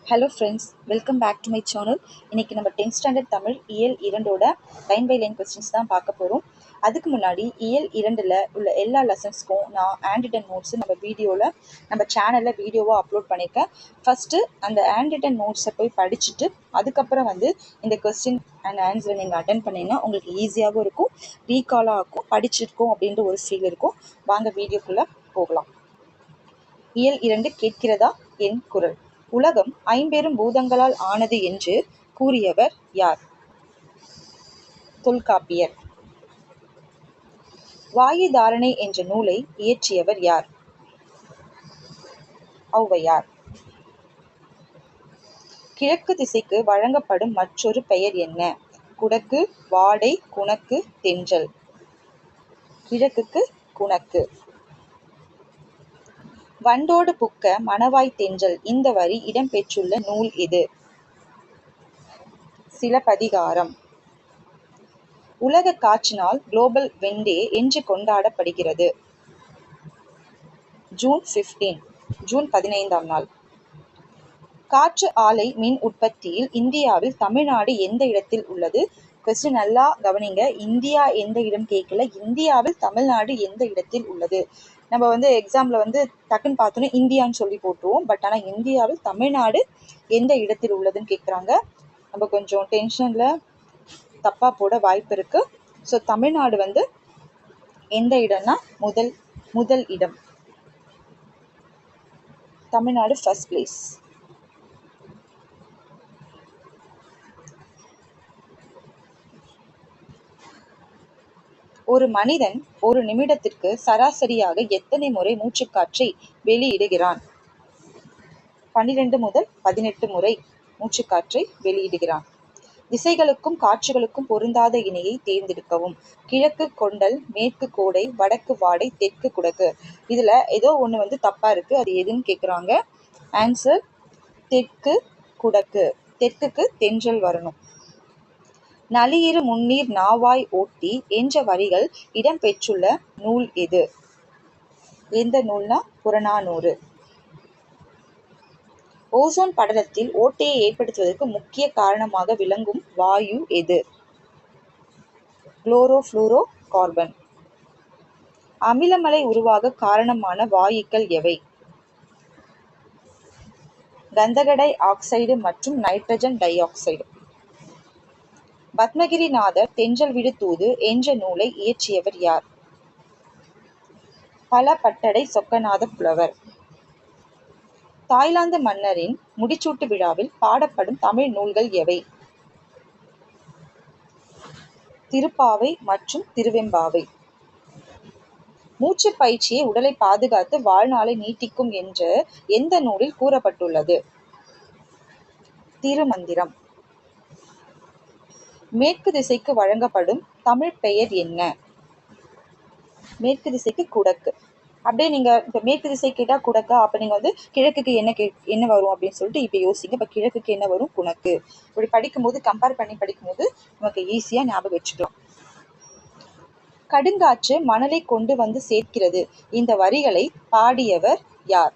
Hello friends, welcome back to my channel. இன்றைக்கி நம்ம 10th standard Tamil இயல் 2 லைன் பை லைன் கொஸ்டின்ஸ் தான் பார்க்க போகிறோம். அதுக்கு முன்னாடி இயல் 2 உள்ள எல்லா லெசன்ஸ்க்கும் நான் ஹேண்ட் ரிட்டன் நோட்ஸு நம்ம சேனலில் வீடியோவாக அப்லோட் பண்ணியிருக்கேன். ஃபஸ்ட்டு அந்த ஹேண்ட் ரிட்டன் நோட்ஸை போய் படிச்சுட்டு அதுக்கப்புறம் இந்த கொஸ்டின் அண்ட் ஆன்சரை நீங்கள் அட்டன் பண்ணிங்கன்னா உங்களுக்கு ஈஸியாகவும் இருக்கும், ரீகாலாக இருக்கும், படிச்சிருக்கோம் அப்படின்ற ஒரு ஃபீல் இருக்கும். வாங்க வீடியோக்குள்ளே போகலாம். இயல் 2 கேட்கிறதா என் குரல். உலகம் ஐம்பெரும் பூதங்களால் ஆனது என்று கூறியவர் யார்? தொல்காப்பியர். வாயு தாரணை என்ற நூலை இயற்றியவர் யார்? ஔவையார். கிழக்கு திசைக்கு வழங்கப்படும் மற்றொரு பெயர் என்ன? குடக்கு, வாடை, குணக்கு, தென்றல். கிழக்குக்கு குணக்கு. வண்டோடு புக்க மணவாய் தென்றல் இந்த வரி இடம்பெற்றுள்ள நூல் எது? சிலப்பதிகாரம். உலக காற்று நாள் குளோபல் விண்ட் டே என்று கொண்டாடப்படுகிறது. ஜூன் 15ஆம் நாள். காற்று ஆலை மின் உற்பத்தியில் இந்தியாவில் தமிழ்நாடு எந்த இடத்தில் உள்ளது? கொஸ்டின் நல்லா கவனிங்க. இந்தியா எந்த இடம் கேட்கல, இந்தியாவில் தமிழ்நாடு எந்த இடத்தில் உள்ளது. நம்ம எக்ஸாமில் டக்குன்னு பார்த்தோன்னே இந்தியான்னு சொல்லி போட்டுருவோம். பட் ஆனால் இந்தியாவில் தமிழ்நாடு எந்த இடத்தில் உள்ளதுன்னு கேட்குறாங்க. நம்ம கொஞ்சம் டென்ஷனில் தப்பாக போட வாய்ப்பு இருக்குது. ஸோ தமிழ்நாடு எந்த இடம்னா முதல் இடம். Tamil Nadu first place. ஒரு மனிதன் ஒரு நிமிடத்திற்கு சராசரியாக எத்தனை முறை மூச்சுக்காற்றை வெளியிடுகிறான்? 12 முதல் 18 முறை மூச்சுக்காற்றை வெளியிடுகிறான். திசைகளுக்கும் காற்றுகளுக்கும் பொருந்தாத இணையை தேர்ந்தெடுக்கவும். கிழக்கு கொண்டல், மேற்கு கோடை, வடக்கு வாடை, தெற்கு குடக்கு. இதுல ஏதோ ஒண்ணு தப்பா இருக்கு. அது எதுன்னு கேக்குறாங்க. ஆன்சர் தெற்கு குடக்கு. தெற்குக்கு தென்றல் வரணும். நளியிரு முன்னீர் நாவாய் ஓட்டி என்ற வரிகள் இடம்பெற்றுள்ள நூல் எது? எந்த நூல்னா புறநானூறு. ஓசோன் படலத்தில் ஓட்டையை ஏற்படுத்துவதற்கு முக்கிய காரணமாக விளங்கும் வாயு எது? Chlorofluoro carbon. அமிலமலை உருவாக காரணமான வாயுக்கள் எவை? கந்தக டை ஆக்சைடு மற்றும் நைட்ரஜன் டை ஆக்சைடு. பத்மகிரிநாதர் தென்றல் விடு தூது என்ற நூலை இயற்றியவர் யார்? பலபட்டடை சொக்கநாத புலவர். தாய்லாந்து மன்னரின் முடிசூட்டு விழாவில் பாடப்படும் தமிழ் நூல்கள் எவை? திருப்பாவை மற்றும் திருவெம்பாவை. மூச்சு பயிற்சியை உடலை பாதுகாத்து வாழ்நாளை நீட்டிக்கும் என்ற எந்த நூலில் கூறப்பட்டுள்ளது? திருமந்திரம். மேற்கு திசைக்கு வழங்கப்படும் தமிழ் பெயர் என்ன? மேற்கு திசைக்கு குடக்கு. அப்படியே நீங்க இப்ப மேற்கு திசை கேட்டா குடக்கா, அப்ப நீங்க கிழக்குக்கு என்ன வரும் அப்படின்னு சொல்லிட்டு இப்ப யோசிங்க. இப்ப கிழக்குக்கு என்ன வரும்? குணக்கு. இப்படி படிக்கும்போது கம்பேர் பண்ணி படிக்கும்போது நமக்கு ஈஸியா ஞாபகம் வச்சுக்கலாம். கடுங்காற்று மணலை கொண்டு வந்து சேர்க்கிறது இந்த வரிகளை பாடியவர் யார்?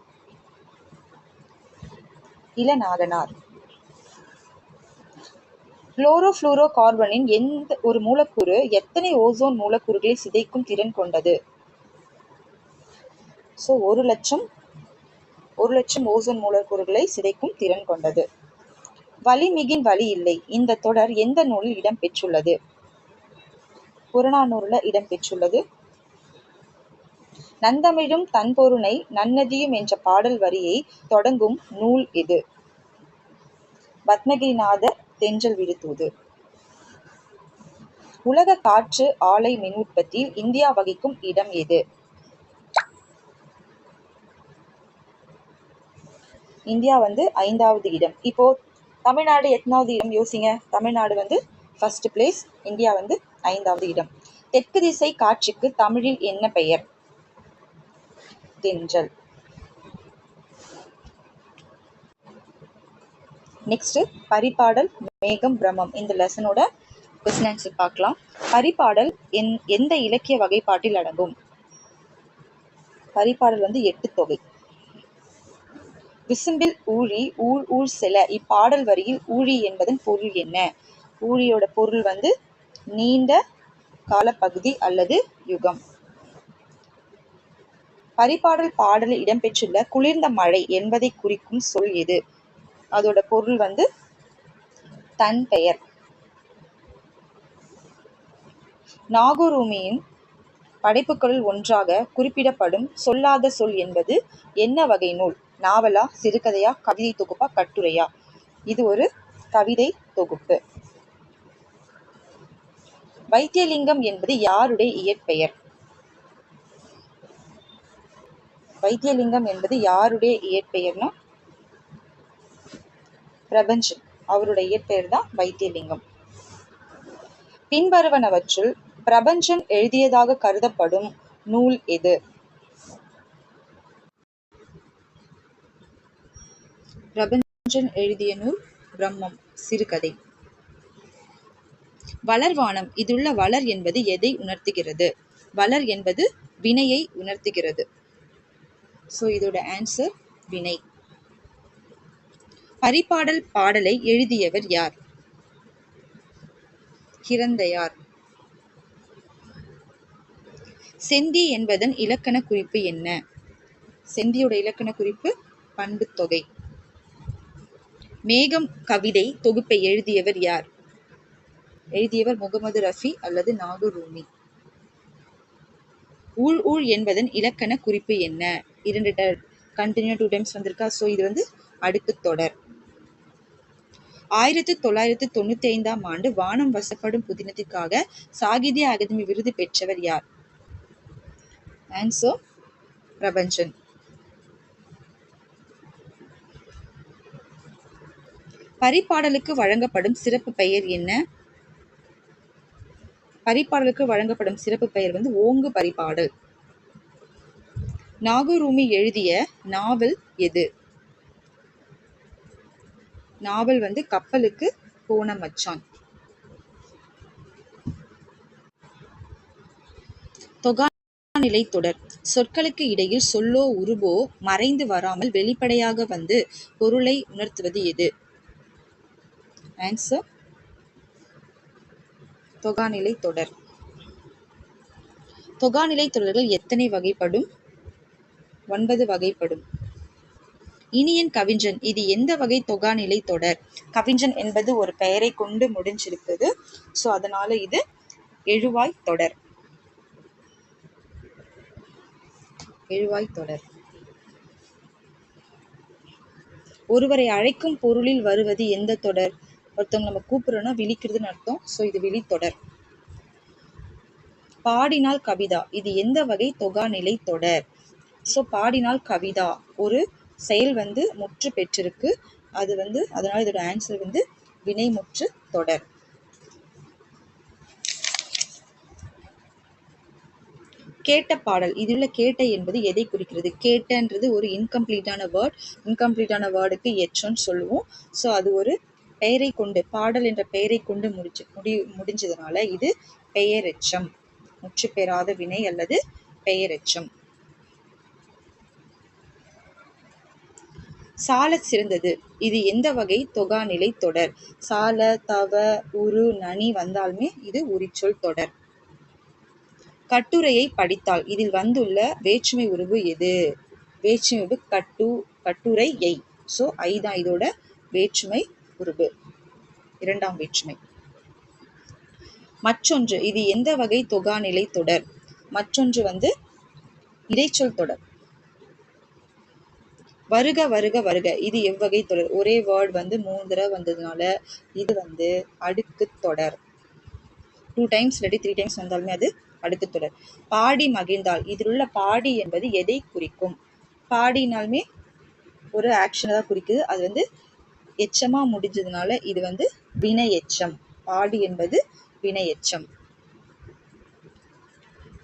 இளநாகனார். குளோரோஃப்ளூரோ கார்பனின் எந்த ஒரு மூலக்கூறு எத்தனை ஓசோன் மூலக்கூறுகளை சிதைக்கும் திறன் கொண்டது? 1,00,000 ஓசோன் மூலக்கூறுகளை சிதைக்கும் திறன் கொண்டது. வலிமிகின் வலி இல்லை இந்த தொடர் எந்த நூலில் இடம்பெற்றுள்ளது? புறநானூறுல இடம்பெற்றுள்ளது. நந்தமிழும் தன்பொருணை நன்னதியும் என்ற பாடல் வரியை தொடங்கும் நூல் எது? பத்மகிரிநாதர் தென்றல் விடு தூது. உலக காற்று ஆலை மின் உற்பத்தியில் இந்தியா வகிக்கும் இடம் எது? இந்தியா 5வது இடம். இப்போ தமிழ்நாடு எத்தனாவது இடம் யோசிங்க. தமிழ்நாடு ஃபர்ஸ்ட் பிளேஸ், இந்தியா 5வது இடம். தெற்கு திசை காற்றுக்கு தமிழில் என்ன பெயர்? தென்றல். நெக்ஸ்ட் பரிபாடல், மேகம், பிரம்மம். இந்த லெசனோட கொஸ்டின் ஆன்சர் பார்க்கலாம். பரிபாடல் எந்த இலக்கிய வகைப்பாட்டில் அடங்கும்? பரிபாடல் 8 தொகை. விசும்பில் ஊழி ஊழ் ஊழ் செல இப்பாடல் வரியில் ஊழி என்பதன் பொருள் என்ன? ஊழியோட பொருள் வந்து நீண்ட காலப்பகுதி அல்லது யுகம். பரிபாடல் பாடலில் இடம்பெற்றுள்ள குளிர்ந்த மழை என்பதை குறிக்கும் சொல் எது? அதோட பொருள் வந்து தன் பெயர். நாகூருமியின் படைப்புகளுள் ஒன்றாக குறிப்பிடப்படும் சொல்லாத சொல் என்பது என்ன வகை நூல்? நாவலா, சிறுகதையா, கவிதை தொகுப்பா, கட்டுரையா? இது ஒரு கவிதை தொகுப்பு. வைத்தியலிங்கம் என்பது யாருடைய இயற்பெயர்? வைத்தியலிங்கம் என்பது யாருடைய இயற்பெயர்னா பிரபஞ்சன். அவருடைய இயற்பெயர் தான் வைத்தியலிங்கம். பின்வருவனவற்றுள் பிரபஞ்சன் எழுதியதாக கருதப்படும் நூல் எது? பிரபஞ்சன் எழுதிய நூல் பிரம்மம், சிறுகதை. வளர்வானம் இதுள்ள வளர் என்பது எதை உணர்த்துகிறது? வளர் என்பது வினையை உணர்த்துகிறது. ஸோ இதோட ஆன்சர் வினை. பரிபாடல் பாடலை எழுதியவர் யார்? கிரந்தையார். செந்தி என்பதன் இலக்கண குறிப்பு என்ன? செந்தியோட இலக்கண குறிப்பு பண்புத்தொகை. மேகம் கவிதை தொகுப்பை எழுதியவர் யார்? எழுதியவர் முகமது ரஃபி அல்லது நாகூருமி. ஊழ் ஊழ் என்பதன் இலக்கண குறிப்பு என்ன? 2 கண்டினியூ 2 டைம்ஸ் வந்திருக்கா. ஸோ இது வந்து அடுக்கு தொடர். 1995ஆம் ஆண்டு வானம் வசப்படும் புதினத்திற்காக சாகித்ய அகாதமி விருது பெற்றவர் யார்? ஆன்சர் பிரபஞ்சன். பரிபாடலுக்கு வழங்கப்படும் சிறப்பு பெயர் என்ன? பரிபாடலுக்கு வழங்கப்படும் சிறப்பு பெயர் வந்து ஓங்கு பரிபாடல். நாகூருமி எழுதிய நாவல் எது? நாவல் வந்து கப்பலுக்கு போன மச்சான். தொகாநிலை தொடர். சொற்களுக்கு இடையில் சொல்லோ உருவோ மறைந்து வராமல் வெளிப்படையாக வந்து பொருளை உணர்த்துவது எது? ஆன்சர் தொகாநிலை தொடர். தொகாநிலை தொடர்கள் எத்தனை வகைப்படும்? 9 வகைப்படும். இனியன் கவிஞன் இது எந்த வகை தொகாநிலை தொடர்? கவிஞன் என்பது ஒரு பெயரை கொண்டு முடிஞ்சிருக்குது. ஸோ அதனால இது எழுவாய் தொடர். எழுவாய் தொடர். ஒருவரை அழைக்கும் பொருளில் வருவது எந்த தொடர்? ஒருத்தவங்க நம்ம கூப்பிடுறோம்னா விழிக்கிறதுன்னு அர்த்தம். ஸோ இது விழித்தொடர். பாடினால் கவிதா இது எந்த வகை தொகாநிலை தொடர்? ஸோ பாடினால் கவிதா ஒரு செயல் வந்து முற்று பெற்றிருக்கு. அது வந்து அதனால இதோட ஆன்சர் வந்து வினைமுற்று தொடர். கேட்ட பாடல் இதில் கேட்ட என்பது எதை குறிக்கிறது? கேட்டன்றது ஒரு இன்கம்ப்ளீட்டான வேர்ட். இன்கம்ப்ளீட்டான வேர்டுக்கு எச்சம்னு சொல்லுவோம். ஸோ அது ஒரு பெயரை கொண்டு பாடல் என்ற பெயரை கொண்டு முடிஞ்சதுனால இது பெயரெச்சம். முற்று பெறாத வினை அல்லது பெயரெச்சம். சால சிறந்தது இது எந்த வகை தொகாநிலை தொடர்? சால தவ உரு நனி வந்தாலுமே இது உரிச்சொல் தொடர். கட்டுரையை படித்தால் இதில் வந்துள்ள வேற்றுமை உருவு எது? வேற்றுமை உருவு கட்டுரை எய். ஸோ ஐதான் இதோட வேற்றுமை உருவு, 2ஆம் வேற்றுமை. மற்றொன்று இது எந்த வகை தொகாநிலை தொடர்? மற்றொன்று வந்து இடைச்சொல் தொடர். வருக வருக வருக இது எவ்வகை தொடர்? ஒரே வேர்ட் வந்து 3 தடவை வந்ததுனால இது வந்து அடுக்கு தொடர். 2 டைம்ஸ் இல்லாட்டி 3 டைம்ஸ் வந்தாலுமே அது அடுக்கு தொடர். பாடி மகிழ்ந்தால் இதில் உள்ள பாடி என்பது எதை குறிக்கும்? பாடினாலுமே ஒரு ஆக்ஷனை தான் குறிக்குது. அது வந்து எச்சமா முடிஞ்சதுனால இது வந்து வினை எச்சம். பாடி என்பது வினை எச்சம்.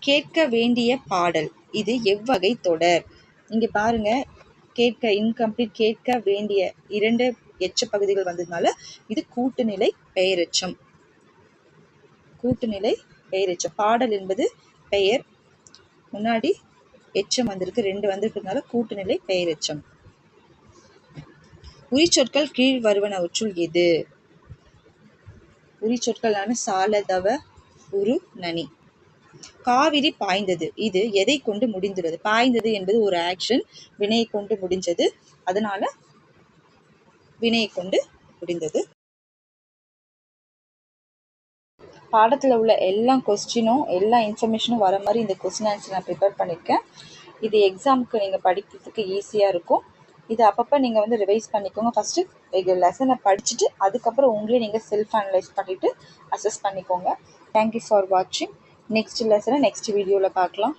கேட்க வேண்டிய பாடல் இது எவ்வகை தொடர்? இங்க பாருங்க, கேட்க இன்கம்ப்ளீட் கேட்க வேண்டிய 2 எச்ச பகுதிகள் வந்ததுனால இது கூட்டுநிலை பெயரெச்சம். கூட்டுநிலை பெயரெச்சம். பாடல் என்பது பெயர், முன்னாடி எச்சம் வந்திருக்கு, 2 வந்திருக்கிறதுனால கூட்டுநிலை பெயரெச்சம். உரிச்சொற்கள் கீழ் வருவனவற்றுள் எது? உரிச்சொற்களான சால, தவ, உரு, நனி. காவிரி பாய்ந்தது, இது எதை கொண்டு முடிந்துள்ளது? பாய்ந்தது என்பது ஒரு ஆக்ஷன், வினையை கொண்டு முடிஞ்சது, அதனால வினையை கொண்டு முடிந்தது. பாடத்தில் உள்ள எல்லா கொஸ்டினும் எல்லா இன்ஃபர்மேஷனும் வர மாதிரி இந்த கொஸ்டின் ஆன்சர் நான் ப்ரிப்பேர் பண்ணியிருக்கேன். இது எக்ஸாமுக்கு நீங்கள் படிக்கிறதுக்கு ஈஸியாக இருக்கும். இது அப்பப்போ நீங்கள் வந்து ரிவைஸ் பண்ணிக்கோங்க. ஃபஸ்ட்டு லெசனை படிச்சுட்டு அதுக்கப்புறம் உங்களே நீங்கள் செல்ஃப் அனலைஸ் பண்ணிவிட்டு அசஸ் பண்ணிக்கோங்க. தேங்க்யூ ஃபார் வாட்சிங். நெக்ஸ்ட் லெசனை நெக்ஸ்ட் வீடியோவில் பார்க்கலாம்.